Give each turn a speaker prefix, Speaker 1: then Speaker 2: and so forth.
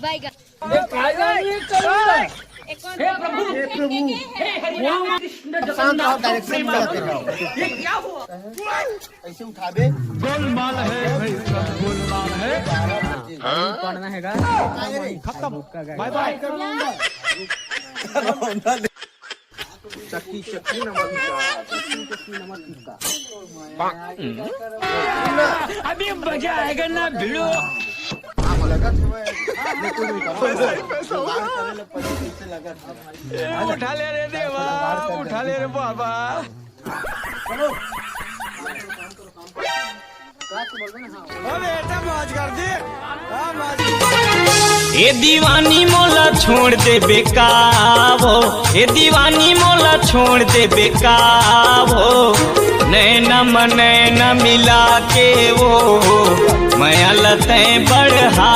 Speaker 1: बैगन
Speaker 2: हे प्रभु हे हरिनाम कृष्ण जगन्नाथ
Speaker 3: डायरेक्शन में जाते रहो।
Speaker 2: ये क्या हुआ?
Speaker 3: ऐसे उठावे
Speaker 4: गोलमाल है भाई, सब गोलमाल है।
Speaker 5: पढ़ना हैगा
Speaker 4: खत्म, बाय बाय।
Speaker 3: चक्की चक्की नमक
Speaker 2: अभी मजा आएगा ना भिड़ो।
Speaker 3: लगा
Speaker 4: उठा ले रे देवा, उठा ले रे बाबा।
Speaker 6: ए दीवानी मोला छोड़ दे बेकावो, ए दीवानी मोला छोड़ दे बेकावो, नैना मन नैना मिला के वो मैं लते बढ़ा